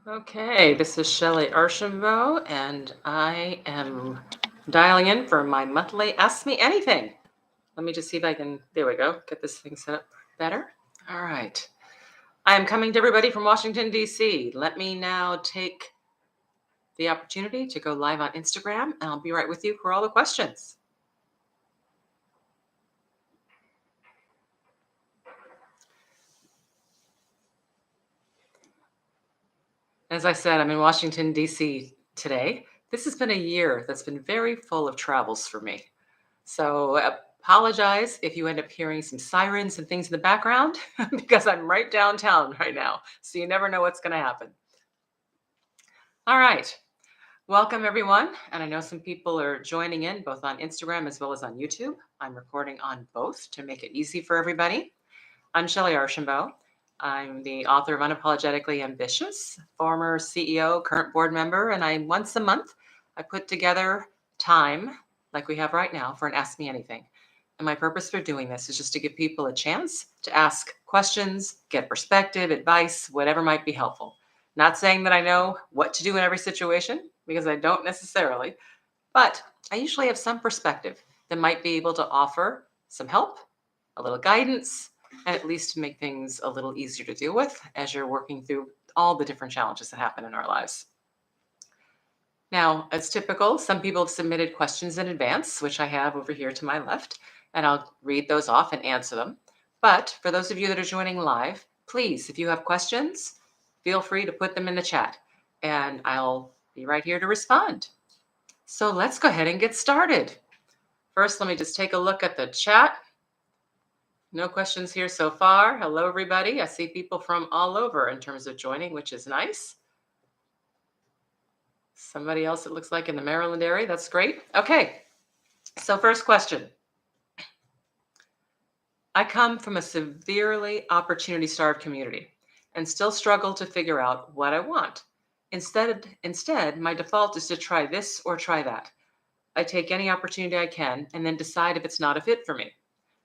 Okay, this is Shellye Archambeau, and I am dialing in for my monthly Ask Me Anything. Let me just see if I can, there we go, get this thing set up better. All right. I am coming to everybody from Washington, D.C. Let me now take the opportunity to go live on Instagram, and I'll be right with you for all the questions. As I said, I'm in Washington, D.C. today. This has been a year that's been very full of travels for me. So apologize if you end up hearing some sirens and things in the background because I'm right downtown right now. So you never know what's going to happen. All right. Welcome, everyone. And I know some people are joining in both on Instagram as well as on YouTube. I'm recording on both to make it easy for everybody. I'm Shellye Archambeau. I'm the author of Unapologetically Ambitious, former CEO, current board member, and once a month I put together time like we have right now for an Ask Me Anything. And my purpose for doing this is just to give people a chance to ask questions, get perspective, advice, whatever might be helpful. Not saying that I know what to do in every situation, because I don't necessarily, but I usually have some perspective that might be able to offer some help, a little guidance, and at least make things a little easier to deal with as you're working through all the different challenges that happen in our lives. Now, as typical, some people have submitted questions in advance, which I have over here to my left, and I'll read those off and answer them. But for those of you that are joining live, please, if you have questions, feel free to put them in the chat, and I'll be right here to respond. So let's go ahead and get started. First, let me just take a look at the chat. No questions here so far. Hello, everybody. I see people from all over in terms of joining, which is nice. Somebody else, it looks like in the Maryland area. That's great. Okay. So first question. I come from a severely opportunity-starved community and still struggle to figure out what I want. Instead, my default is to try this or try that. I take any opportunity I can and then decide if it's not a fit for me.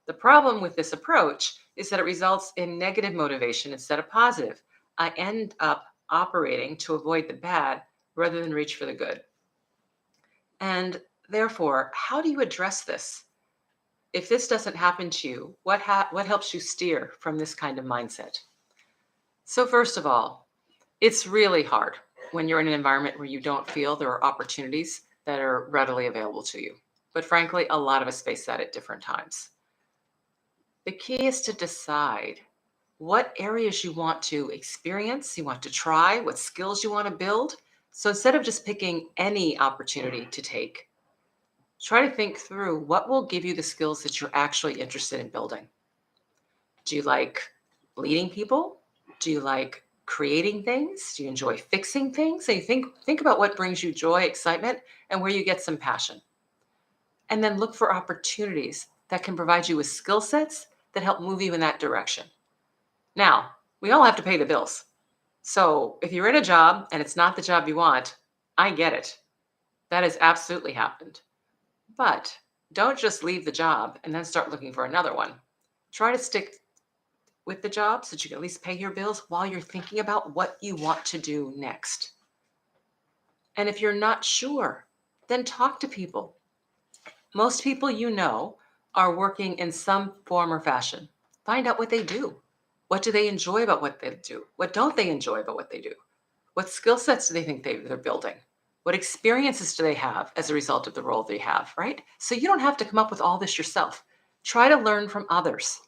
The problem with this approach is that it results in negative motivation instead of positive. I end up operating to avoid the bad rather than reach for the good. And therefore, how do you address this? If this doesn't happen to you, what helps you steer from this kind of mindset? So first of all, it's really hard when you're in an environment where you don't feel there are opportunities that are readily available to you. But frankly, a lot of us face that at different times. The key is to decide what areas you want to experience, you want to try, what skills you want to build. So instead of just picking any opportunity to take, try to think through what will give you the skills that you're actually interested in building. Do you like leading people? Do you like creating things? Do you enjoy fixing things? So you think about what brings you joy, excitement, and where you get some passion. And then look for opportunities that can provide you with skill sets that help move you in that direction. Now, we all have to pay the bills. So if you're in a job and it's not the job you want, I get it. That has absolutely happened. But don't just leave the job and then start looking for another one. Try to stick with the job so that you can at least pay your bills while you're thinking about what you want to do next. And if you're not sure, then talk to people. Most people you know are working in some form or fashion. Find out what they do. What do they enjoy about what they do? What don't they enjoy about what they do? What skill sets do they think they're building? What experiences do they have as a result of the role they have, right? So you don't have to come up with all this yourself. Try to learn from others.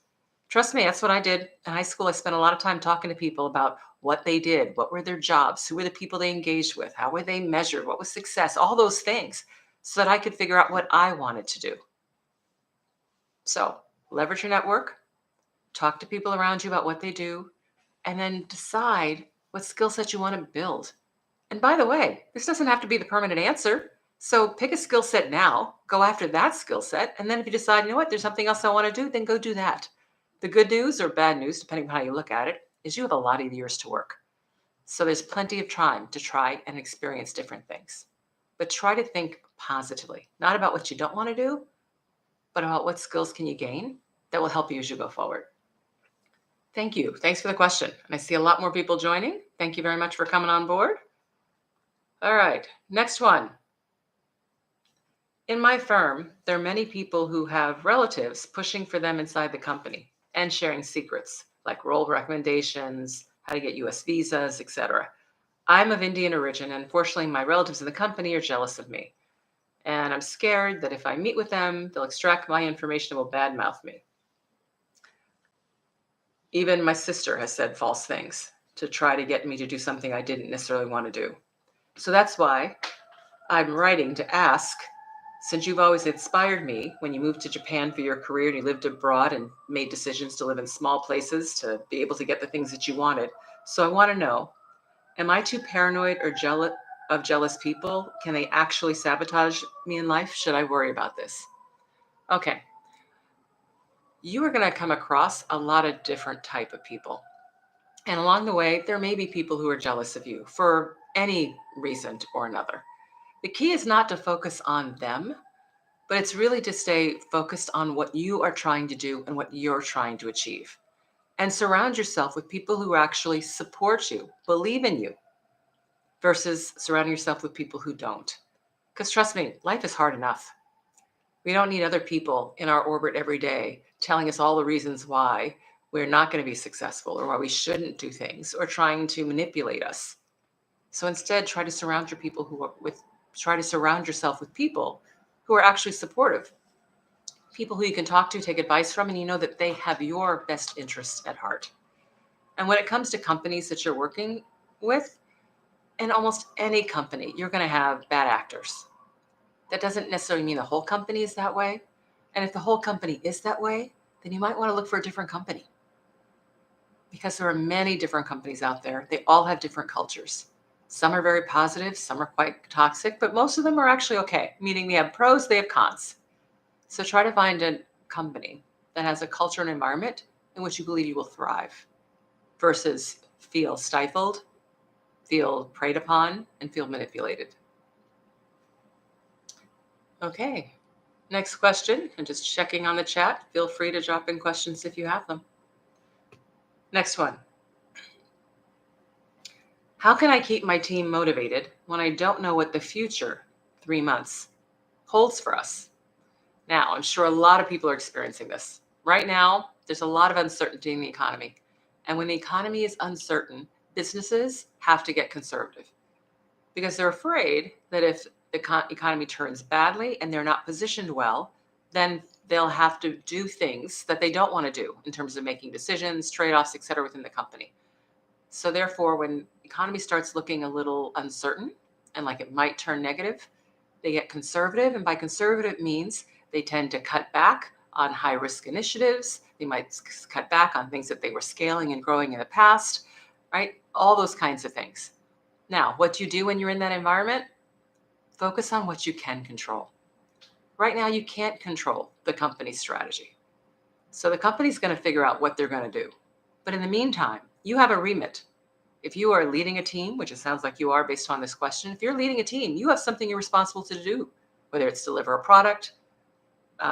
Trust me, that's what I did in high school. I spent a lot of time talking to people about what they did, what were their jobs, who were the people they engaged with, how were they measured, what was success, all those things, so that I could figure out what I wanted to do. So leverage your network, talk to people around you about what they do, and then decide what skill set you want to build. And by the way, this doesn't have to be the permanent answer. So pick a skill set now, go after that skill set. And then if you decide, you know what, there's something else I want to do, then go do that. The good news or bad news, depending on how you look at it, is you have a lot of years to work. So there's plenty of time to try and experience different things. But try to think positively, not about what you don't want to do, but about what skills can you gain that will help you as you go forward. Thank you. Thanks for the question. And I see a lot more people joining. Thank you very much for coming on board. All right, next one. In my firm, there are many people who have relatives pushing for them inside the company and sharing secrets like role recommendations, how to get US visas, etc. I'm of Indian origin, and unfortunately, my relatives in the company are jealous of me. And I'm scared that if I meet with them, they'll extract my information and will badmouth me. Even my sister has said false things to try to get me to do something I didn't necessarily want to do. So that's why I'm writing to ask, since you've always inspired me when you moved to Japan for your career and you lived abroad and made decisions to live in small places to be able to get the things that you wanted. So I want to know, am I too paranoid or jealous people? Can they actually sabotage me in life? Should I worry about this? Okay. You are going to come across a lot of different type of people. And along the way, there may be people who are jealous of you for any reason or another. The key is not to focus on them, but it's really to stay focused on what you are trying to do and what you're trying to achieve. And surround yourself with people who actually support you, believe in you, versus surrounding yourself with people who don't. Because trust me, life is hard enough. We don't need other people in our orbit every day telling us all the reasons why we're not going to be successful or why we shouldn't do things or trying to manipulate us. So instead, try to surround yourself with people who are actually supportive, people who you can talk to, take advice from, and you know that they have your best interests at heart. And when it comes to companies that you're working with, in almost any company, you're going to have bad actors. That doesn't necessarily mean the whole company is that way. And if the whole company is that way, then you might want to look for a different company, because there are many different companies out there. They all have different cultures. Some are very positive, some are quite toxic, but most of them are actually okay, meaning they have pros, they have cons. So try to find a company that has a culture and environment in which you believe you will thrive versus feel stifled, feel preyed upon, and feel manipulated. Okay, next question. I'm just checking on the chat. Feel free to drop in questions if you have them. Next one. How can I keep my team motivated when I don't know what the future 3 months holds for us? Now, I'm sure a lot of people are experiencing this. Right now, there's a lot of uncertainty in the economy. And when the economy is uncertain, businesses have to get conservative because they're afraid that if the economy turns badly and they're not positioned well, then they'll have to do things that they don't want to do in terms of making decisions, trade-offs, et cetera, within the company. So therefore, when the economy starts looking a little uncertain and like it might turn negative, they get conservative. And by conservative means they tend to cut back on high risk initiatives. They might cut back on things that they were scaling and growing in the past, right? All those kinds of things. Now, what do you do when you're in that environment? Focus on what you can control. Right now, you can't control the company's strategy. So the company's going to figure out what they're going to do. But in the meantime, you have a remit. If you are leading a team, which it sounds like you are based on this question, if you're leading a team, you have something you're responsible to do, whether it's deliver a product,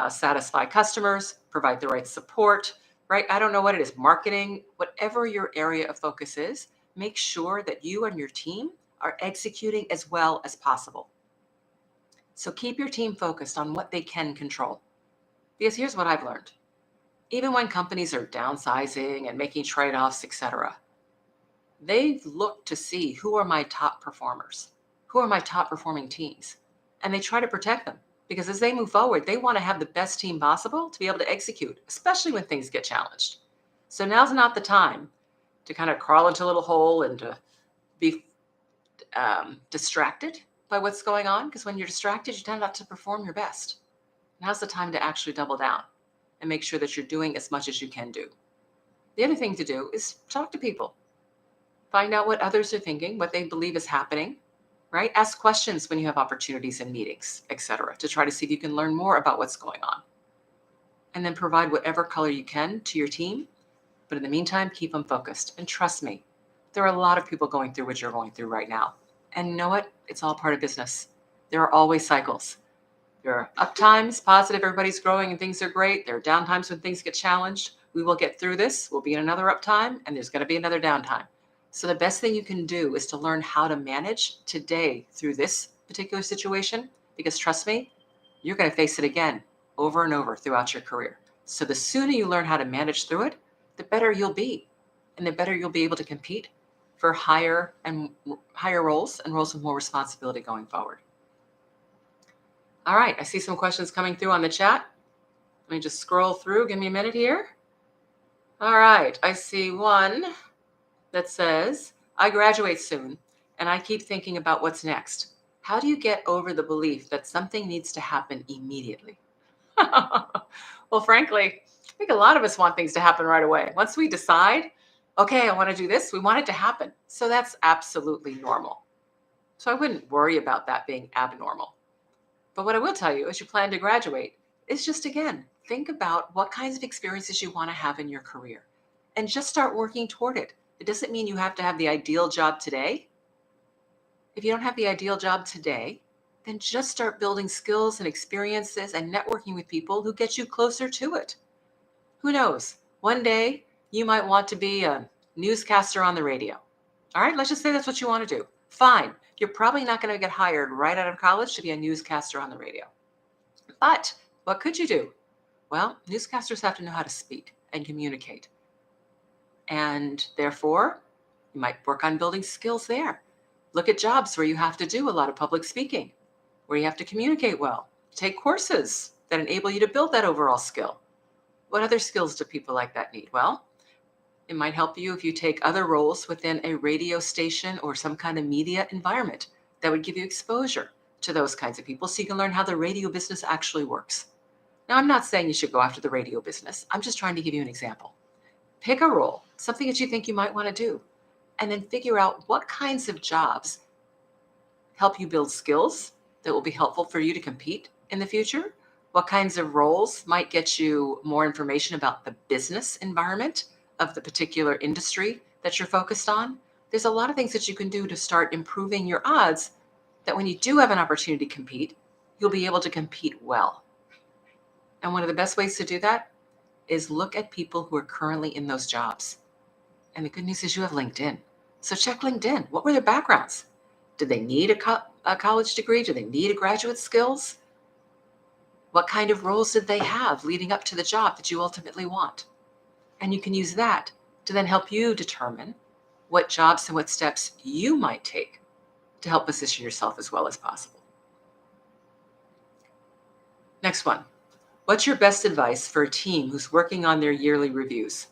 satisfy customers, provide the right support, right? I don't know what it is, marketing, whatever your area of focus is, make sure that you and your team are executing as well as possible. So keep your team focused on what they can control. Because here's what I've learned. Even when companies are downsizing and making trade-offs, etc., they look to see who are my top performers, who are my top performing teams, and they try to protect them because as they move forward, they want to have the best team possible to be able to execute, especially when things get challenged. So now's not the time to kind of crawl into a little hole and to be distracted by what's going on, because when you're distracted, you tend not to perform your best. Now's the time to actually double down and make sure that you're doing as much as you can do. The other thing to do is talk to people. Find out what others are thinking, what they believe is happening, right? Ask questions when you have opportunities in meetings, etc., to try to see if you can learn more about what's going on. And then provide whatever color you can to your team. But in the meantime, keep them focused. And trust me, there are a lot of people going through what you're going through right now. And you know what? It's all part of business. There are always cycles. There are up times, positive, everybody's growing and things are great. There are down times when things get challenged. We will get through this. We'll be in another uptime, and there's going to be another downtime. So the best thing you can do is to learn how to manage today through this particular situation, because trust me, you're going to face it again over and over throughout your career. So the sooner you learn how to manage through it, the better you'll be, and the better you'll be able to compete for higher roles and roles with more responsibility going forward. All right, I see some questions coming through on the chat. Let me just scroll through. Give me a minute here. All right, I see one that says, I graduate soon, and I keep thinking about what's next. How do you get over the belief that something needs to happen immediately? Well, frankly, I think a lot of us want things to happen right away. Once we decide, okay, I want to do this, we want it to happen. So that's absolutely normal. So I wouldn't worry about that being abnormal. But what I will tell you as you plan to graduate is just, again, think about what kinds of experiences you want to have in your career and just start working toward it. It doesn't mean you have to have the ideal job today. If you don't have the ideal job today, then just start building skills and experiences and networking with people who get you closer to it. Who knows? One day you might want to be a newscaster on the radio. All right, let's just say that's what you want to do. Fine. You're probably not going to get hired right out of college to be a newscaster on the radio. But what could you do? Well, newscasters have to know how to speak and communicate. And therefore, you might work on building skills there. Look at jobs where you have to do a lot of public speaking, where you have to communicate well. Take courses that enable you to build that overall skill. What other skills do people like that need? Well, it might help you if you take other roles within a radio station or some kind of media environment that would give you exposure to those kinds of people so you can learn how the radio business actually works. Now, I'm not saying you should go after the radio business. I'm just trying to give you an example. Pick a role, something that you think you might want to do, and then figure out what kinds of jobs help you build skills that will be helpful for you to compete in the future. What kinds of roles might get you more information about the business environment of the particular industry that you're focused on? There's a lot of things that you can do to start improving your odds that when you do have an opportunity to compete, you'll be able to compete well. And one of the best ways to do that is look at people who are currently in those jobs. And the good news is you have LinkedIn. So check LinkedIn. What were their backgrounds? Did they need a college degree? Do they need graduate skills? What kind of roles did they have leading up to the job that you ultimately want? And you can use that to then help you determine what jobs and what steps you might take to help position yourself as well as possible. Next one. What's your best advice for a team who's working on their yearly reviews?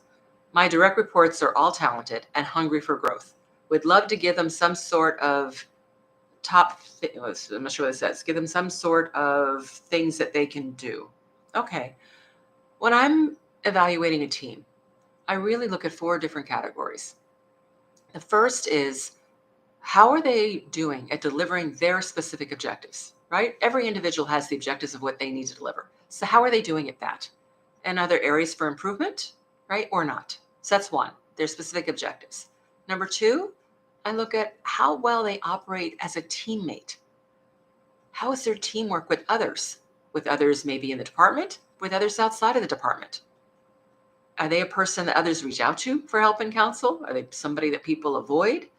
My direct reports are all talented and hungry for growth. Would love to give them some sort of I'm not sure what it says. Give them some sort of things that they can do. Okay. When I'm evaluating a team, I really look at 4 different categories. The first is, how are they doing at delivering their specific objectives, right? Every individual has the objectives of what they need to deliver. So how are they doing at that? And are there areas for improvement, right? Or not? So that's one, their specific objectives. Number 2, I look at how well they operate as a teammate. How is their teamwork with others maybe in the department, with others outside of the department? Are they a person that others reach out to for help and counsel? Are they somebody that people avoid?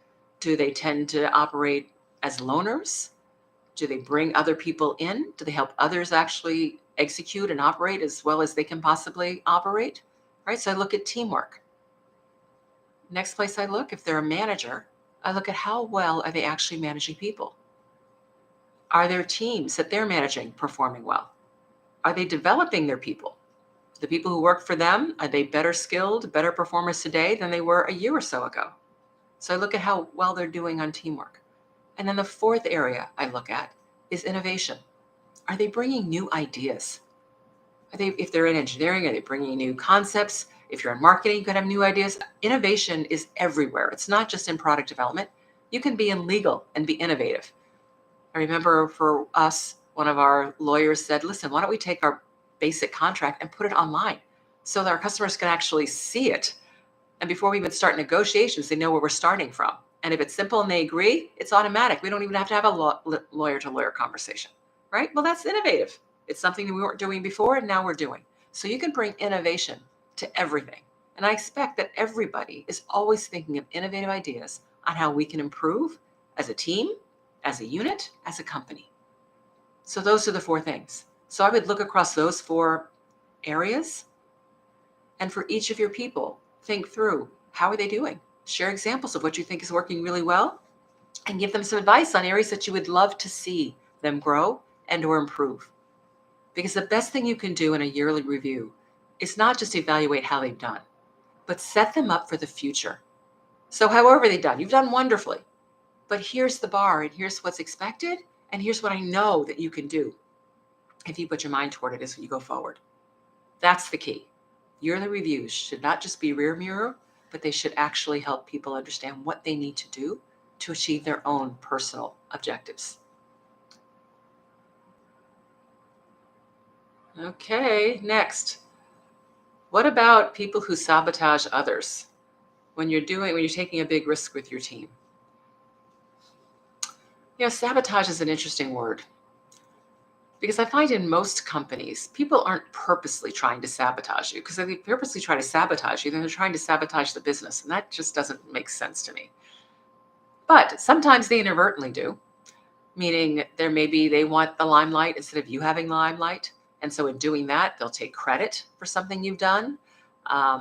Do they tend to operate as loners? Do they bring other people in? Do they help others actually execute and operate as well as they can possibly operate? Right? So I look at teamwork. Next place I look, if they're a manager, I look at how well are they actually managing people? Are their teams that they're managing performing well? Are they developing their people? The people who work for them, are they better skilled, better performers today than they were a year or so ago? So I look at how well they're doing on teamwork. And then the 4th area I look at is innovation. Are they bringing new ideas? If they're in engineering, are they bringing new concepts? If you're in marketing, you could have new ideas. Innovation is everywhere. It's not just in product development. You can be in legal and be innovative. I remember for us, one of our lawyers said, listen, why don't we take our basic contract and put it online so that our customers can actually see it. And before we even start negotiations, they know where we're starting from. And if it's simple and they agree, it's automatic. We don't even have to have a lawyer-to-lawyer conversation, right? Well, that's innovative. It's something that we weren't doing before and now we're doing. So you can bring innovation to everything. And I expect that everybody is always thinking of innovative ideas on how we can improve as a team, as a unit, as a company. So those are the 4 things. So I would look across those 4 areas, and for each of your people, think through, how are they doing? Share examples of what you think is working really well, and give them some advice on areas that you would love to see them grow and or improve. Because the best thing you can do in a yearly review is not just evaluate how they've done, but set them up for the future. So however they've done, you've done wonderfully, but here's the bar, and here's what's expected, and here's what I know that you can do if you put your mind toward it as you go forward. That's the key. Yearly reviews should not just be rear mirror, but they should actually help people understand what they need to do to achieve their own personal objectives. Okay, next. What about people who sabotage others when you're taking a big risk with your team? Sabotage is an interesting word because I find in most companies, people aren't purposely trying to sabotage you, because if they purposely try to sabotage you, then they're trying to sabotage the business, and that just doesn't make sense to me. But sometimes they inadvertently do, meaning they want the limelight instead of you having the limelight. And so in doing that, they'll take credit for something you've done,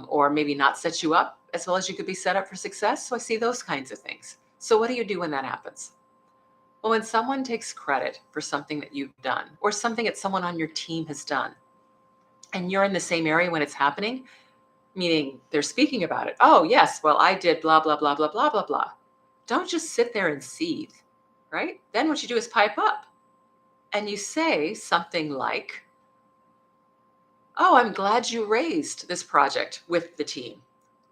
or maybe not set you up as well as you could be set up for success. So I see those kinds of things. So what do you do when that happens? Well, when someone takes credit for something that you've done or something that someone on your team has done, and you're in the same area when it's happening, meaning they're speaking about it. Oh, yes, well, I did blah, blah, blah, blah, blah, blah, blah. Don't just sit there and seethe, right? Then what you do is pipe up and you say something like, oh, I'm glad you raised this project with the team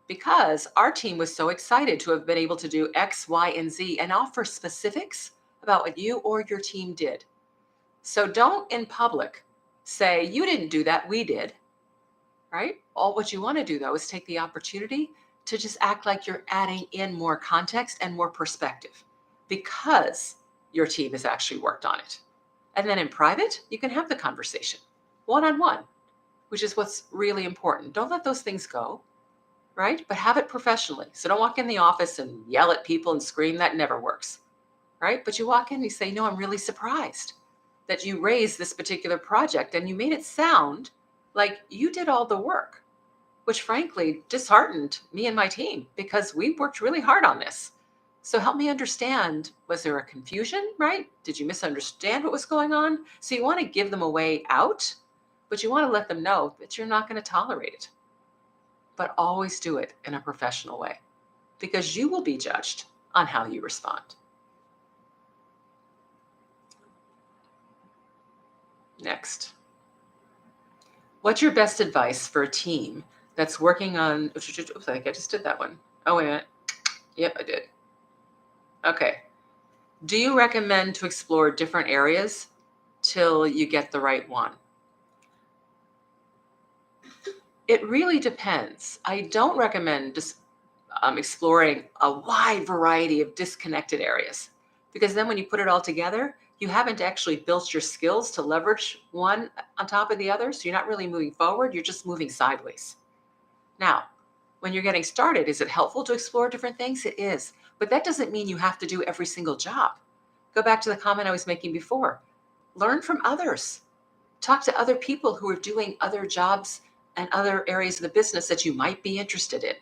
because our team was so excited to have been able to do X, Y, and Z and offer specifics about what you or your team did. So don't in public say, you didn't do that, we did, right? All what you want to do though is take the opportunity to just act like you're adding in more context and more perspective because your team has actually worked on it. And then in private, you can have the conversation one-on-one, which is what's really important. Don't let those things go, right? But have it professionally. So don't walk in the office and yell at people and scream. That never works, right? But you walk in and you say, no, I'm really surprised that you raised this particular project and you made it sound like you did all the work, which frankly disheartened me and my team because we worked really hard on this. So help me understand, was there a confusion, right? Did you misunderstand what was going on? So you want to give them a way out, but you want to let them know that you're not going to tolerate it. But always do it in a professional way because you will be judged on how you respond. Next. What's your best advice for a team that's working on, oops, I think I just did that one. Oh, wait a minute. Yep, I did. Okay. Do you recommend to explore different areas till you get the right one? It really depends. I don't recommend just exploring a wide variety of disconnected areas because then when you put it all together, you haven't actually built your skills to leverage one on top of the other. So you're not really moving forward. You're just moving sideways. Now, when you're getting started, is it helpful to explore different things? It is. But that doesn't mean you have to do every single job. Go back to the comment I was making before. Learn from others. Talk to other people who are doing other jobs and other areas of the business that you might be interested in.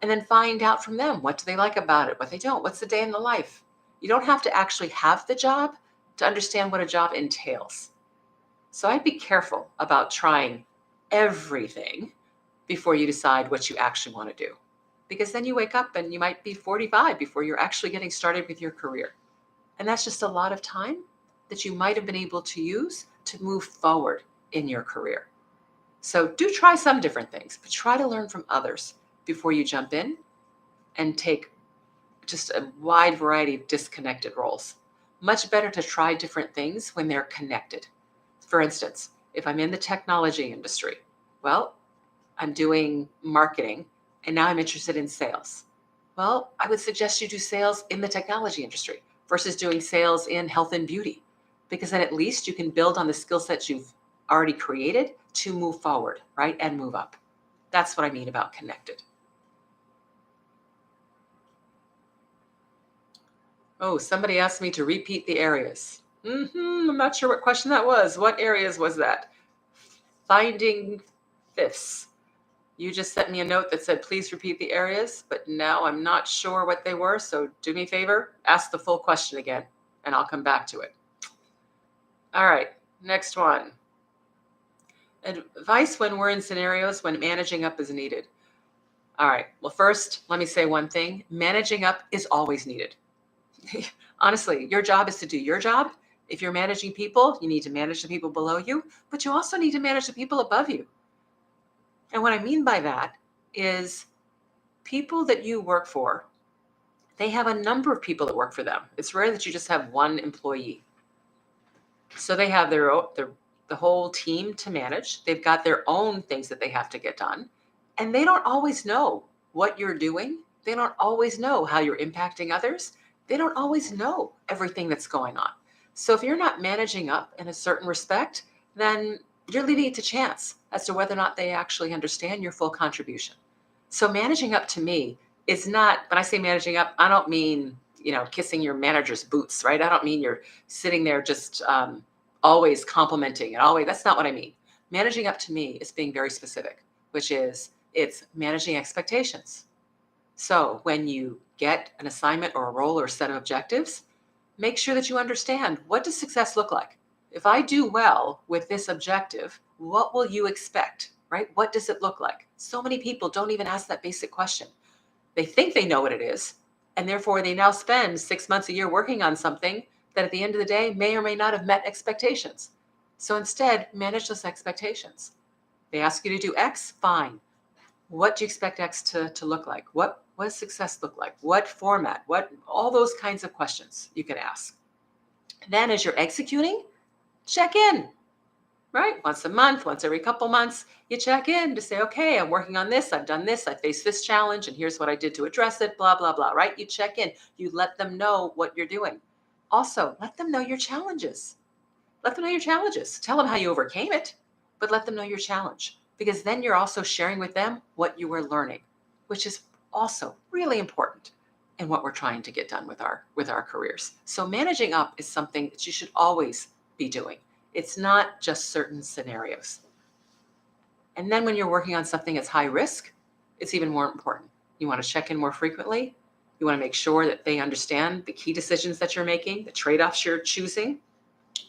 And then find out from them, what do they like about it, what they don't, what's the day in the life. You don't have to actually have the job to understand what a job entails. So I'd be careful about trying everything before you decide what you actually want to do. Because then you wake up and you might be 45 before you're actually getting started with your career. And that's just a lot of time that you might have been able to use to move forward in your career. So do try some different things, but try to learn from others before you jump in and take just a wide variety of disconnected roles. Much better to try different things when they're connected. For instance, if I'm in the technology industry, well, I'm doing marketing and now I'm interested in sales. Well, I would suggest you do sales in the technology industry versus doing sales in health and beauty, because then at least you can build on the skill sets you've already created to move forward, right? And move up. That's what I mean about connected. Oh, somebody asked me to repeat the areas. I'm not sure what question that was. What areas was that? Finding fifths. You just sent me a note that said, please repeat the areas, but now I'm not sure what they were. So do me a favor, ask the full question again, and I'll come back to it. All right, next one. Advice when we're in scenarios when managing up is needed. All right, well, first, let me say one thing. Managing up is always needed. Honestly, your job is to do your job. If you're managing people, you need to manage the people below you, but you also need to manage the people above you. And what I mean by that is people that you work for, they have a number of people that work for them. It's rare that you just have one employee. So they have the whole team to manage. They've got their own things that they have to get done. And they don't always know what you're doing. They don't always know how you're impacting others. They don't always know everything that's going on. So if you're not managing up in a certain respect, then you're leaving it to chance as to whether or not they actually understand your full contribution. So managing up to me is not, when I say managing up, I don't mean, kissing your manager's boots, right? I don't mean you're sitting there just always complimenting and always, that's not what I mean. Managing up to me is being very specific, which is it's managing expectations. So when you get an assignment or a role or a set of objectives, make sure that you understand, what does success look like? If I do well with this objective, what will you expect, right? What does it look like? So many people don't even ask that basic question. They think they know what it is, and therefore they now spend 6 months, a year working on something that at the end of the day may or may not have met expectations. So instead, manage those expectations. They ask you to do X, fine. What do you expect X to look like? What does success look like? What format? All those kinds of questions you can ask. Then as you're executing, check in, right? Once a month, once every couple months, you check in to say, okay, I'm working on this. I've done this. I faced this challenge, and here's what I did to address it, blah, blah, blah, right? You check in. You let them know what you're doing. Also, let them know your challenges. Let them know your challenges. Tell them how you overcame it, but let them know your challenge, because then you're also sharing with them what you were learning, which is also really important in what we're trying to get done with our careers. So managing up is something that you should always be doing. It's not just certain scenarios. And then when you're working on something that's high risk, it's even more important. You want to check in more frequently. You want to make sure that they understand the key decisions that you're making, the trade-offs you're choosing,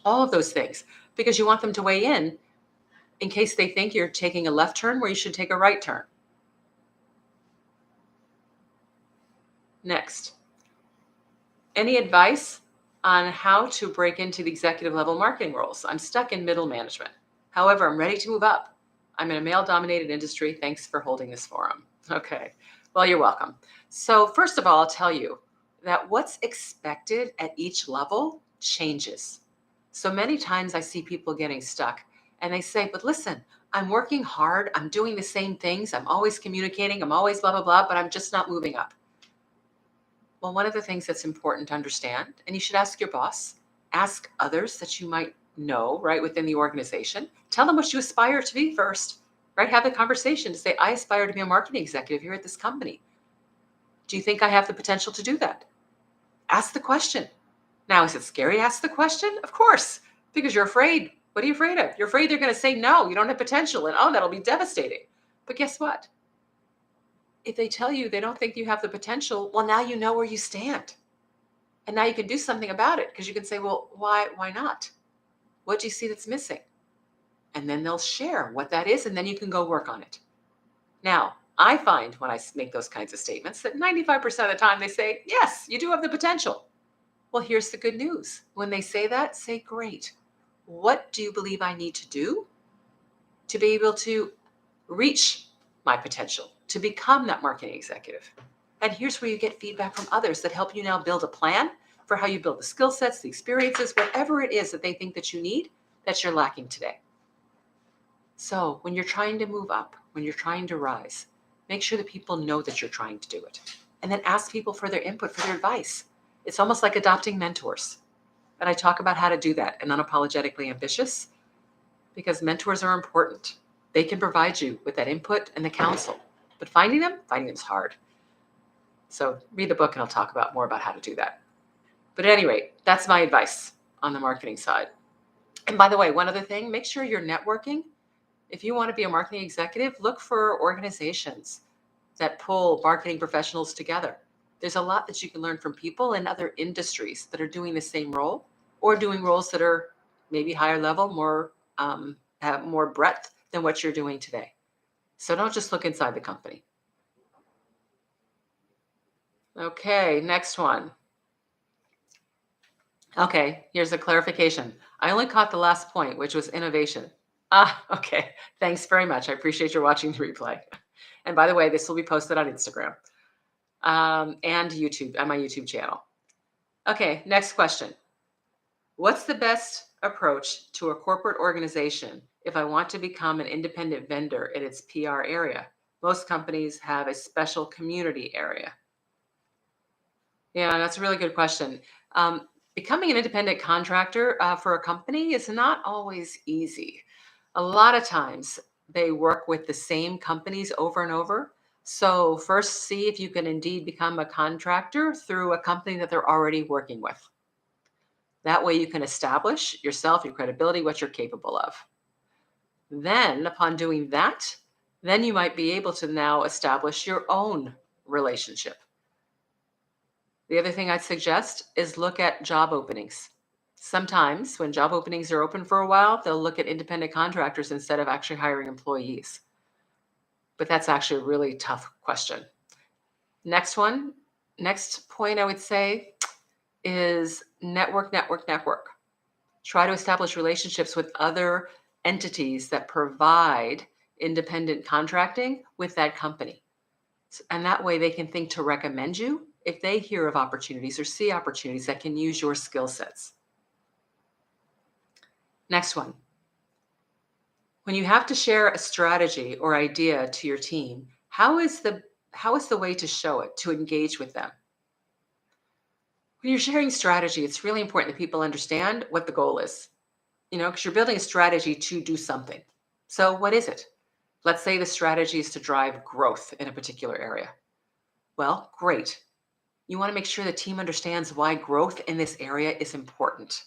all of those things, because you want them to weigh in case they think you're taking a left turn where you should take a right turn. Next, any advice on how to break into the executive level marketing roles? I'm stuck in middle management. However, I'm ready to move up. I'm in a male-dominated industry. Thanks for holding this forum. Okay, well, you're welcome. So first of all, I'll tell you that what's expected at each level changes. So many times I see people getting stuck and they say, but listen, I'm working hard. I'm doing the same things. I'm always communicating. I'm always blah, blah, blah, but I'm just not moving up. Well, one of the things that's important to understand, and you should ask your boss, ask others that you might know, right, within the organization. Tell them what you aspire to be first, right? Have the conversation to say, I aspire to be a marketing executive here at this company. Do you think I have the potential to do that? Ask the question. Now, is it scary to ask the question? Of course, because you're afraid. What are you afraid of? You're afraid they're going to say, no, you don't have potential. And oh, that'll be devastating. But guess what? If they tell you they don't think you have the potential, well, now you know where you stand. And now you can do something about it, because you can say, well, why not? What do you see that's missing? And then they'll share what that is, and then you can go work on it. Now, I find when I make those kinds of statements that 95% of the time they say, yes, you do have the potential. Well, here's the good news. When they say that, say, great. What do you believe I need to do to be able to reach my potential, to become that marketing executive? And here's where you get feedback from others that help you now build a plan for how you build the skill sets, the experiences, whatever it is that they think that you need, that you're lacking today. So when you're trying to move up, when you're trying to rise, make sure that people know that you're trying to do it. And then ask people for their input, for their advice. It's almost like adopting mentors. And I talk about how to do that in Unapologetically Ambitious, because mentors are important. They can provide you with that input and the counsel. But finding them is hard. So read the book and I'll talk about more about how to do that. But at any rate, that's my advice on the marketing side. And by the way, one other thing, make sure you're networking. If you want to be a marketing executive, look for organizations that pull marketing professionals together. There's a lot that you can learn from people in other industries that are doing the same role or doing roles that are maybe higher level, have more breadth than what you're doing today. So don't just look inside the company. Okay, next one. Okay, here's a clarification. I only caught the last point, which was innovation. Okay. Thanks very much. I appreciate your watching the replay. And by the way, this will be posted on Instagram and YouTube, on my YouTube channel. Okay, next question. What's the best approach to a corporate organization if I want to become an independent vendor in its PR area? Most companies have a special community area. Yeah, that's a really good question. Becoming an independent contractor for a company is not always easy. A lot of times they work with the same companies over and over. So, first, see if you can indeed become a contractor through a company that they're already working with. That way, you can establish yourself, your credibility, what you're capable of. Then, upon doing that, then you might be able to now establish your own relationship. The other thing I'd suggest is look at job openings. Sometimes when job openings are open for a while, they'll look at independent contractors instead of actually hiring employees. But that's actually a really tough question. Next point I would say is network. Try to establish relationships with other entities that provide independent contracting with that company. And that way they can think to recommend you if they hear of opportunities or see opportunities that can use your skill sets. Next one. When you have to share a strategy or idea to your team, how is the way to show it, to engage with them? When you're sharing strategy, it's really important that people understand what the goal is. Because you're building a strategy to do something. So what is it? Let's say the strategy is to drive growth in a particular area. Well, great. You want to make sure the team understands why growth in this area is important.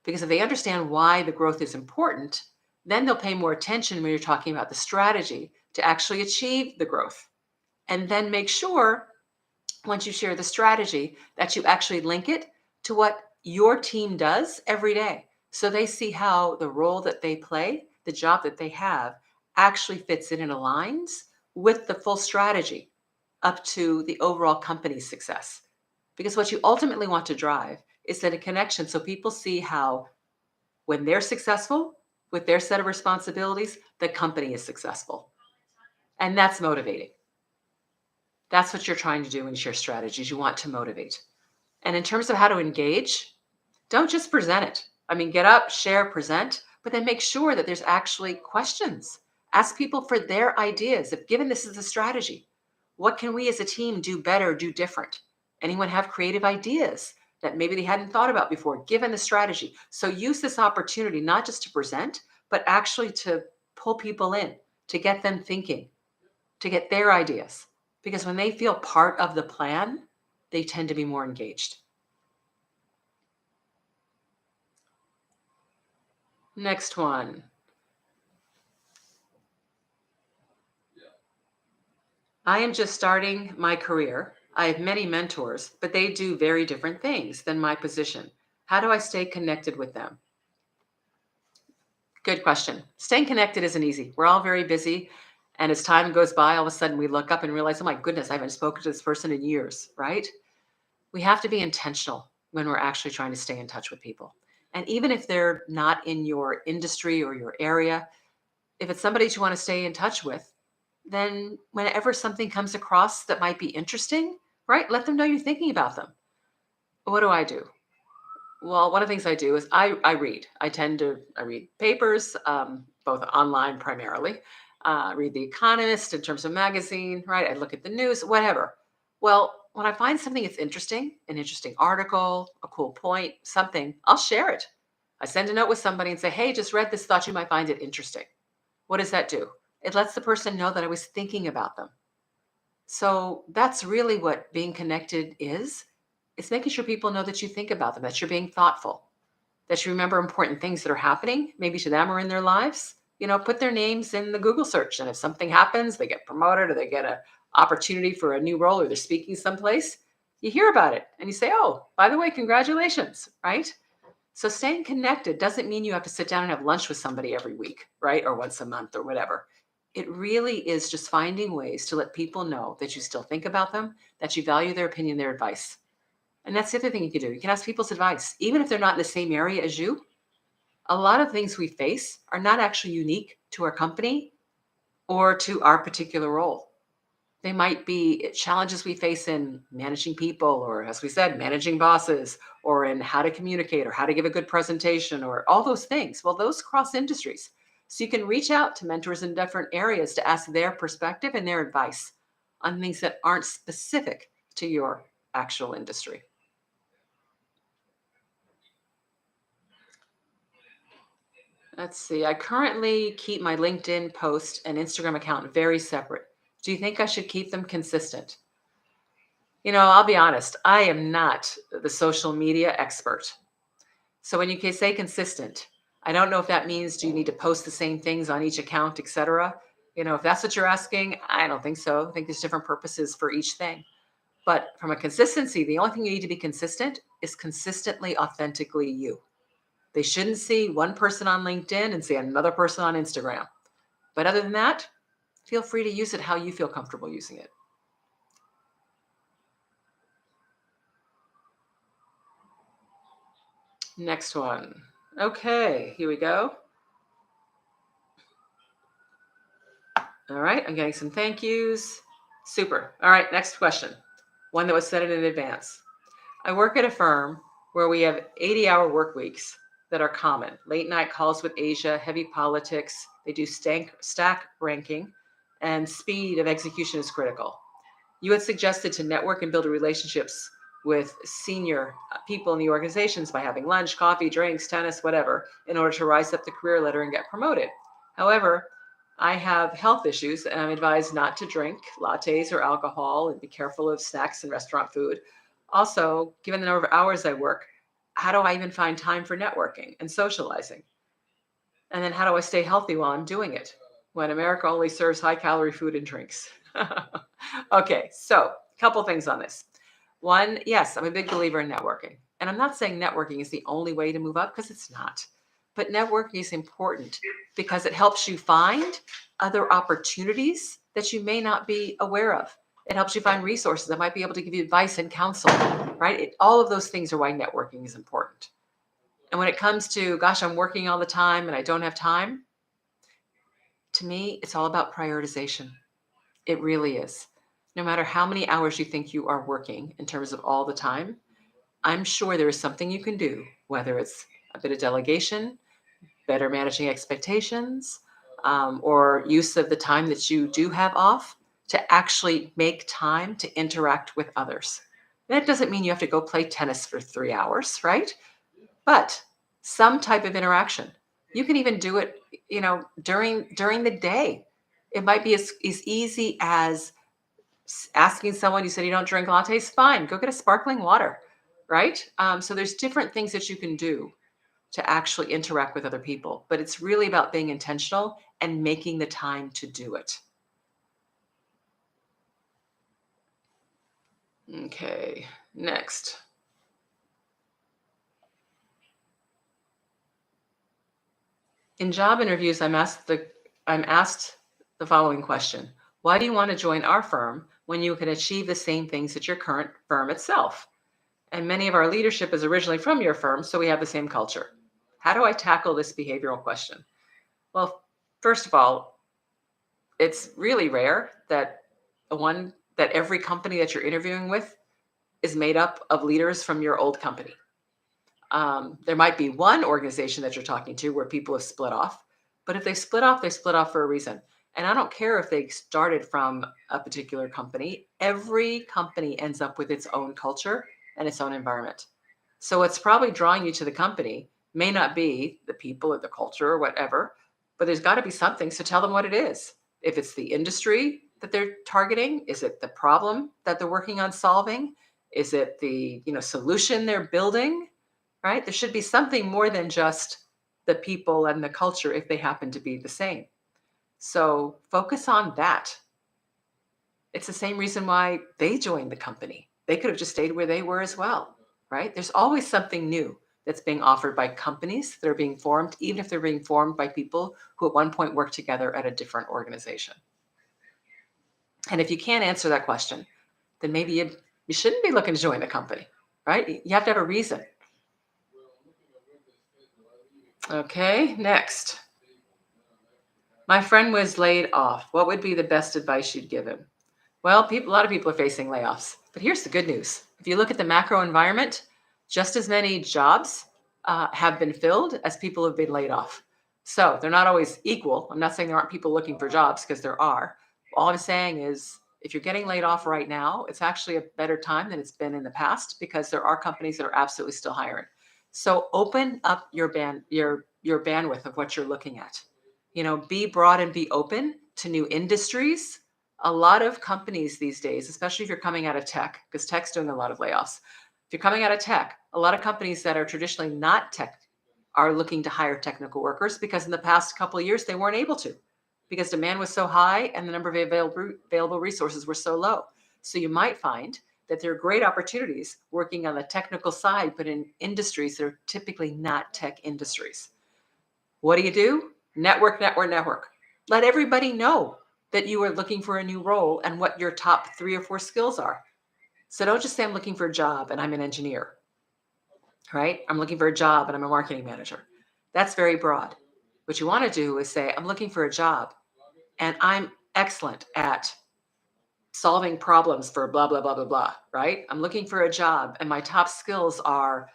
Because if they understand why the growth is important, then they'll pay more attention when you're talking about the strategy to actually achieve the growth. And then make sure, once you share the strategy, that you actually link it to what your team does every day. So they see how the role that they play, the job that they have, actually fits in and aligns with the full strategy up to the overall company's success. Because what you ultimately want to drive is that a connection so people see how when they're successful with their set of responsibilities, the company is successful. And that's motivating. That's what you're trying to do in your strategies. You want to motivate. And in terms of how to engage, don't just present it. Get up, share, present, but then make sure that there's actually questions. Ask people for their ideas. If given this is a strategy, what can we as a team do better, do different? Anyone have creative ideas that maybe they hadn't thought about before, given the strategy? So use this opportunity not just to present, but actually to pull people in, to get them thinking, to get their ideas. Because when they feel part of the plan, they tend to be more engaged. Next one. I am just starting my career. I have many mentors, but they do very different things than my position. How do I stay connected with them? Good question. Staying connected isn't easy. We're all very busy. And as time goes by, all of a sudden we look up and realize, oh my goodness, I haven't spoken to this person in years, right? We have to be intentional when we're actually trying to stay in touch with people. And even if they're not in your industry or your area, if it's somebody you want to stay in touch with, then whenever something comes across that might be interesting, right, let them know you're thinking about them. What do I do? Well, one of the things I do is I read. I read papers, both online primarily. Read The Economist in terms of magazine, right? I look at the news, whatever. Well, when I find something that's interesting, an interesting article, a cool point, something, I'll share it. I send a note with somebody and say, hey, just read this, thought you might find it interesting. What does that do? It lets the person know that I was thinking about them. So that's really what being connected is. It's making sure people know that you think about them, that you're being thoughtful, that you remember important things that are happening, maybe to them or in their lives. Put their names in the Google search. And if something happens, they get promoted or they get an opportunity for a new role or they're speaking someplace, you hear about it and you say, oh, by the way, congratulations, right? So staying connected doesn't mean you have to sit down and have lunch with somebody every week, right? Or once a month or whatever. It really is just finding ways to let people know that you still think about them, that you value their opinion, their advice. And that's the other thing you can do. You can ask people's advice, even if they're not in the same area as you. A lot of things we face are not actually unique to our company or to our particular role. They might be challenges we face in managing people, or as we said, managing bosses, or in how to communicate, or how to give a good presentation, or all those things. Well, those cross industries. So you can reach out to mentors in different areas to ask their perspective and their advice on things that aren't specific to your actual industry. Let's see. I currently keep my LinkedIn post and Instagram account very separate. Do you think I should keep them consistent? I'll be honest, I am not the social media expert. So when you can say consistent, I don't know if that means do you need to post the same things on each account, etc. If that's what you're asking, I don't think so. I think there's different purposes for each thing. But from a consistency, the only thing you need to be consistent is consistently, authentically you. They shouldn't see one person on LinkedIn and see another person on Instagram. But other than that, feel free to use it how you feel comfortable using it. Next one. Okay, here we go. All right, I'm getting some thank yous. Super. All right, next question. One that was set in advance. I work at a firm where we have 80-hour work weeks that are common. Late night calls with Asia, heavy politics. They do stack ranking, and speed of execution is critical. You had suggested to network and build relationships with senior people in the organizations by having lunch, coffee, drinks, tennis, whatever, in order to rise up the career ladder and get promoted. However, I have health issues and I'm advised not to drink lattes or alcohol and be careful of snacks and restaurant food. Also, given the number of hours I work, how do I even find time for networking and socializing? And then how do I stay healthy while I'm doing it when America only serves high calorie food and drinks? Okay, so a couple things on this. One, yes, I'm a big believer in networking. And I'm not saying networking is the only way to move up because it's not. But networking is important because it helps you find other opportunities that you may not be aware of. It helps you find resources that might be able to give you advice and counsel, right? All of those things are why networking is important. And when it comes to, gosh, I'm working all the time and I don't have time, to me, it's all about prioritization. It really is. No matter how many hours you think you are working in terms of all the time, I'm sure there is something you can do, whether it's a bit of delegation, better managing expectations, or use of the time that you do have off to actually make time to interact with others. That doesn't mean you have to go play tennis for 3 hours, right? But some type of interaction. You can even do it, during the day. It might be as easy as asking someone, you said you don't drink lattes, fine, go get a sparkling water, right? So there's different things that you can do to actually interact with other people, but it's really about being intentional and making the time to do it. Okay, next. In job interviews, I'm asked the following question. Why do you want to join our firm when you can achieve the same things at your current firm itself? And many of our leadership is originally from your firm, so we have the same culture. How do I tackle this behavioral question? Well, first of all, it's really rare that every company that you're interviewing with is made up of leaders from your old company. There might be one organization that you're talking to where people have split off, but if they split off for a reason. And I don't care if they started from a particular company. Every company ends up with its own culture and its own environment. So what's probably drawing you to the company may not be the people or the culture or whatever, but there's got to be something. So tell them what it is. If it's the industry that they're targeting, is it the problem that they're working on solving? Is it the solution they're building? Right? There should be something more than just the people and the culture if they happen to be the same. So focus on that. It's the same reason why they joined the company. They could have just stayed where they were as well, right? There's always something new that's being offered by companies that are being formed, even if they're being formed by people who at one point worked together at a different organization. And if you can't answer that question, then maybe you shouldn't be looking to join the company, right? You have to have a reason. Okay, next. My friend was laid off. What would be the best advice you'd give him? Well, a lot of people are facing layoffs, but here's the good news. If you look at the macro environment, just as many jobs have been filled as people have been laid off. So they're not always equal. I'm not saying there aren't people looking for jobs, because there are. All I'm saying is if you're getting laid off right now, it's actually a better time than it's been in the past, because there are companies that are absolutely still hiring. So open up your bandwidth of what you're looking at. Be broad and be open to new industries. A lot of companies these days, especially if you're coming out of tech, because tech's doing a lot of layoffs. If you're coming out of tech, a lot of companies that are traditionally not tech are looking to hire technical workers, because in the past couple of years they weren't able to, because demand was so high and the number of available resources were so low. So you might find that there are great opportunities working on the technical side, but in industries that are typically not tech industries. What do? Network, network, network. Let everybody know that you are looking for a new role and what your top 3 or 4 skills are. So don't just say I'm looking for a job and I'm an engineer, right? I'm looking for a job and I'm a marketing manager. That's very broad. What you want to do is say I'm looking for a job and I'm excellent at solving problems for blah, blah, blah, blah, blah, right? I'm looking for a job and my top skills are,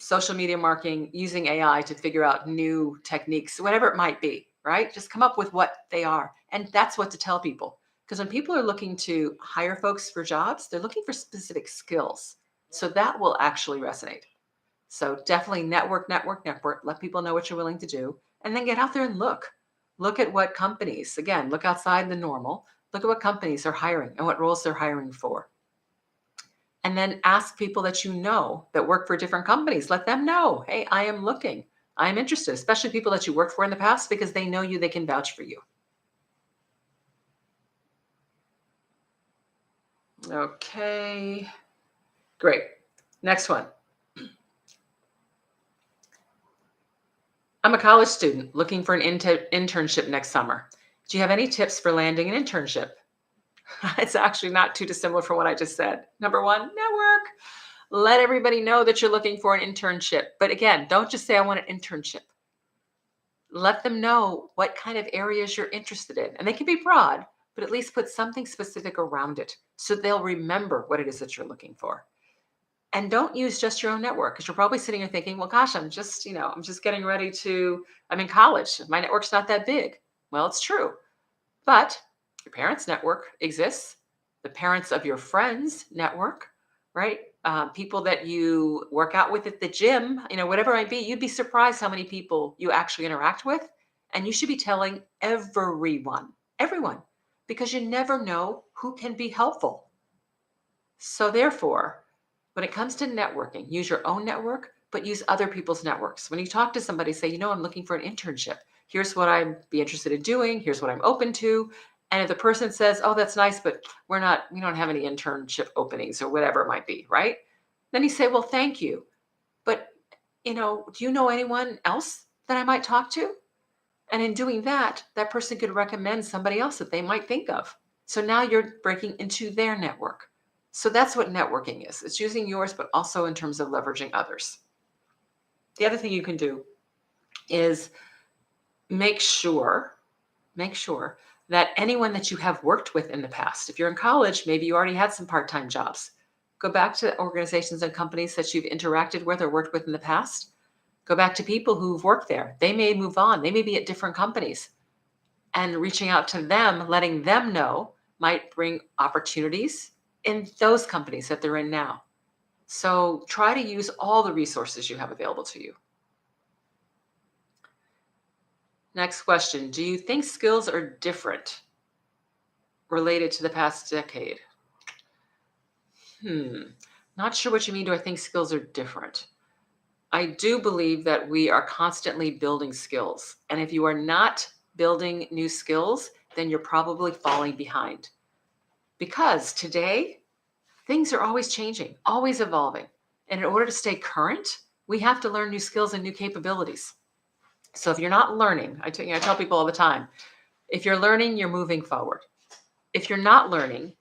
social media marketing, using AI to figure out new techniques, whatever it might be, right? Just come up with what they are. And that's what to tell people. Because when people are looking to hire folks for jobs, they're looking for specific skills. So that will actually resonate. So definitely network, network, network. Let people know what you're willing to do. And then get out there and look. Look at what companies, again, look outside the normal. Look at what companies are hiring and what roles they're hiring for. And then ask people that that work for different companies. Let them know, hey, I am looking. I am interested, especially people that you worked for in the past, because they know you, they can vouch for you. Okay, great. Next one. I'm a college student looking for an internship next summer. Do you have any tips for landing an internship? It's actually not too dissimilar from what I just said. Number 1, network. Let everybody know that you're looking for an internship. But again, don't just say, I want an internship. Let them know what kind of areas you're interested in. And they can be broad, but at least put something specific around it so they'll remember what it is that you're looking for. And don't use just your own network, because you're probably sitting here thinking, well, gosh, I'm just getting ready I'm in college. My network's not that big. Well, it's true. But your parents' network exists. The parents of your friends' network, right? People that you work out with at the gym, whatever it might be, you'd be surprised how many people you actually interact with. And you should be telling everyone, because you never know who can be helpful. So therefore, when it comes to networking, use your own network, but use other people's networks. When you talk to somebody, say, I'm looking for an internship. Here's what I'd be interested in doing. Here's what I'm open to. And if the person says, oh, that's nice, but we don't have any internship openings or whatever it might be, right? Then you say, well, thank you. But, do you know anyone else that I might talk to? And in doing that, that person could recommend somebody else that they might think of. So now you're breaking into their network. So that's what networking is. It's using yours, but also in terms of leveraging others. The other thing you can do is make sure that anyone that you have worked with in the past, if you're in college, maybe you already had some part-time jobs. Go back to organizations and companies that you've interacted with or worked with in the past. Go back to people who've worked there. They may move on. They may be at different companies. And reaching out to them, letting them know, might bring opportunities in those companies that they're in now. So try to use all the resources you have available to you. Next question. Do you think skills are different related to the past decade? Not sure what you mean. Do I think skills are different? I do believe that we are constantly building skills. And if you are not building new skills, then you're probably falling behind. Because today, things are always changing, always evolving. And in order to stay current, we have to learn new skills and new capabilities. So if you're not learning, I tell people all the time, if you're learning, you're moving forward. If you're not learning,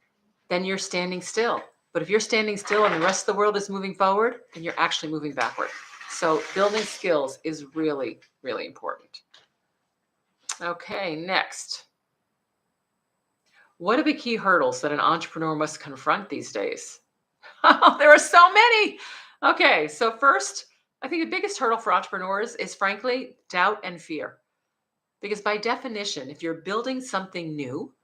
then you're standing still. But if you're standing still and the rest of the world is moving forward, then you're actually moving backward. So building skills is really, really important. Okay, next. What are the key hurdles that an entrepreneur must confront these days? There are so many. Okay, so first, I think the biggest hurdle for entrepreneurs is frankly doubt and fear. Because by definition, if you're building something new,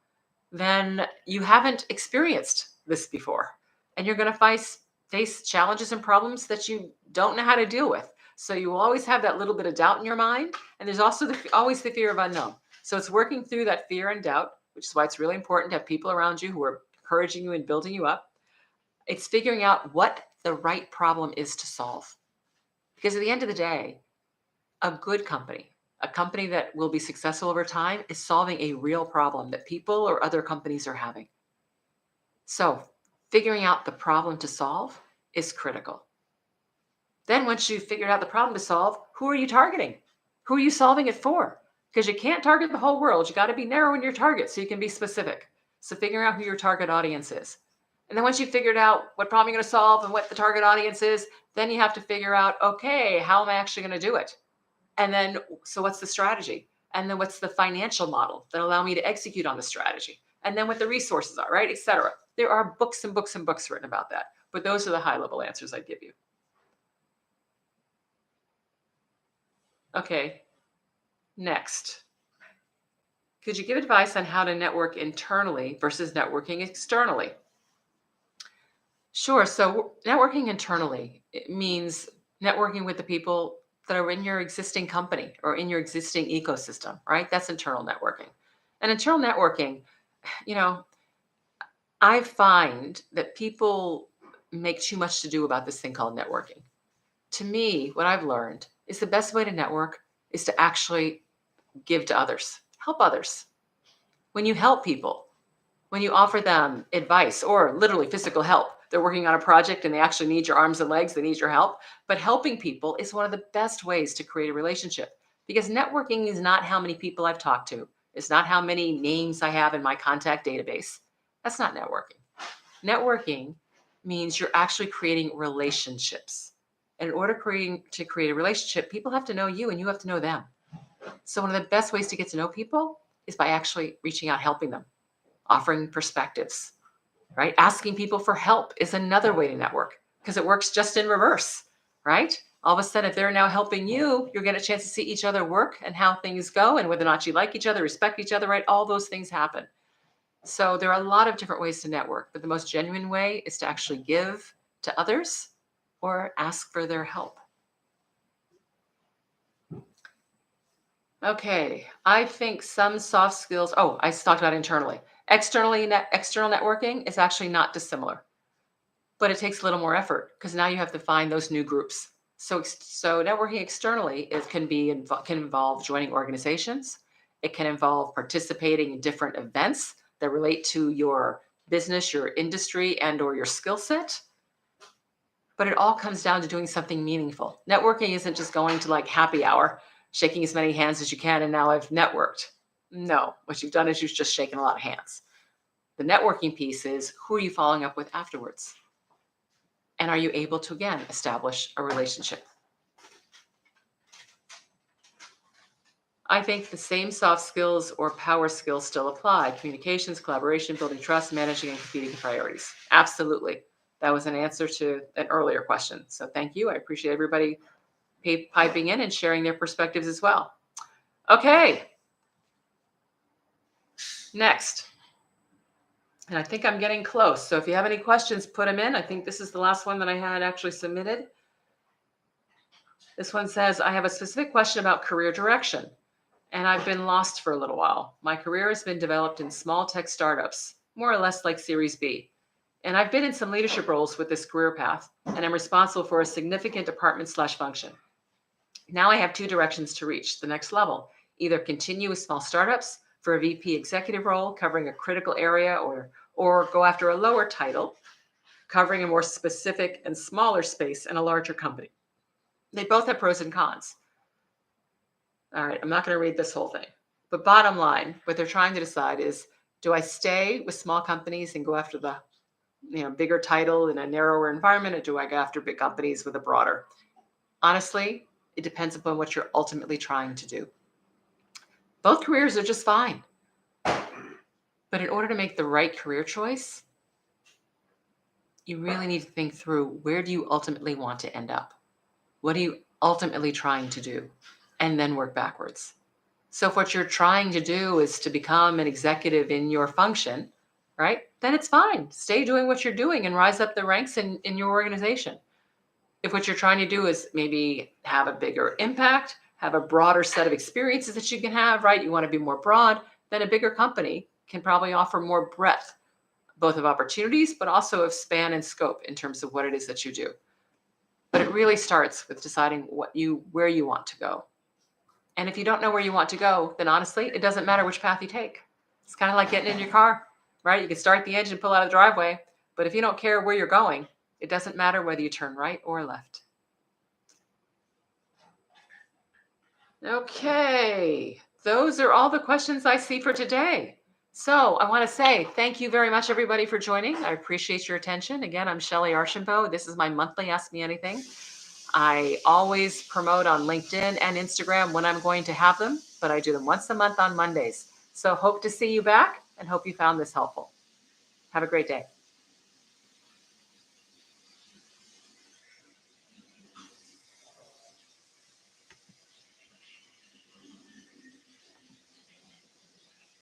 then you haven't experienced this before. And you're going to face challenges and problems that you don't know how to deal with. So you will always have that little bit of doubt in your mind. And there's also always the fear of unknown. So it's working through that fear and doubt, which is why it's really important to have people around you who are encouraging you and building you up. It's figuring out what the right problem is to solve. Because at the end of the day, a good company, a company that will be successful over time, is solving a real problem that people or other companies are having. So figuring out the problem to solve is critical. Then once you've figured out the problem to solve, who are you targeting? Who are you solving it for? Because you can't target the whole world. You got to be narrow in your target so you can be specific. So figuring out who your target audience is. And then once you've figured out what problem you're going to solve and what the target audience is, then you have to figure out, okay, how am I actually going to do it? And then, so what's the strategy? And then what's the financial model that allow me to execute on the strategy? And then what the resources are, right? Et cetera. There are books and books and books written about that. But those are the high level answers I'd give you. Okay, next. Could you give advice on how to network internally versus networking externally? Sure. So networking internally, it means networking with the people that are in your existing company or in your existing ecosystem, right? That's internal networking. And internal networking, you know, I find that people make too much to do about this thing called networking. To me, what I've learned is the best way to network is to actually give to others, help others. When you help people, when you offer them advice or literally physical help, they're working on a project and they actually need your arms and legs, they need your help. But helping people is one of the best ways to create a relationship, because networking is not how many people I've talked to. It's not how many names I have in my contact database. That's not networking. Networking means you're actually creating relationships. And in order to create a relationship, people have to know you and you have to know them. So one of the best ways to get to know people is by actually reaching out, helping them, offering perspectives, right? Asking people for help is another way to network, because it works just in reverse, right? All of a sudden, if they're now helping you, you're getting a chance to see each other work and how things go and whether or not you like each other, respect each other, right? All those things happen. So there are a lot of different ways to network, but the most genuine way is to actually give to others or ask for their help. Okay, I think some soft skills, I talked about internally. External networking is actually not dissimilar, but it takes a little more effort because now you have to find those new groups. So networking externally can involve joining organizations. It can involve participating in different events that relate to your business, your industry, and or your skill set. But it all comes down to doing something meaningful. Networking isn't just going to like happy hour, shaking as many hands as you can, and now I've networked. No, what you've done is you've just shaken a lot of hands. The networking piece is, who are you following up with afterwards? And are you able to, again, establish a relationship? I think the same soft skills or power skills still apply. Communications, collaboration, building trust, managing and competing priorities. Absolutely. That was an answer to an earlier question. So thank you. I appreciate everybody piping in and sharing their perspectives as well. Okay. Next. And I think I'm getting close. So if you have any questions, put them in. I think this is the last one that I had actually submitted. This one says, I have a specific question about career direction. and I've been lost for a little while. My career has been developed in small tech startups, more or less like Series B. And I've been in some leadership roles with this career path, and I'm responsible for a significant department/function. Now I have two directions to reach the next level: either continue with small startups for a VP executive role covering a critical area, or go after a lower title covering a more specific and smaller space in a larger company. They both have pros and cons. All right, I'm not going to read this whole thing. But bottom line, what they're trying to decide is, do I stay with small companies and go after the bigger title in a narrower environment, or do I go after big companies with a broader? Honestly, it depends upon what you're ultimately trying to do. Both careers are just fine. But in order to make the right career choice, you really need to think through, where do you ultimately want to end up? What are you ultimately trying to do? And then work backwards. So if what you're trying to do is to become an executive in your function, right, then it's fine. Stay doing what you're doing and rise up the ranks in your organization. If what you're trying to do is maybe have a bigger impact, have a broader set of experiences that you can have, right? You want to be more broad, then a bigger company can probably offer more breadth, both of opportunities, but also of span and scope in terms of what it is that you do. But it really starts with deciding where you want to go. And if you don't know where you want to go, then honestly, it doesn't matter which path you take. It's kind of like getting in your car, right? You can start the engine, pull out of the driveway, but if you don't care where you're going, it doesn't matter whether you turn right or left. Okay, those are all the questions I see for today. So I want to say thank you very much, everybody, for joining. I appreciate your attention. Again, I'm Shellye Archambeau. This is my monthly Ask Me Anything. I always promote on LinkedIn and Instagram when I'm going to have them, but I do them once a month on Mondays. So hope to see you back and hope you found this helpful. Have a great day.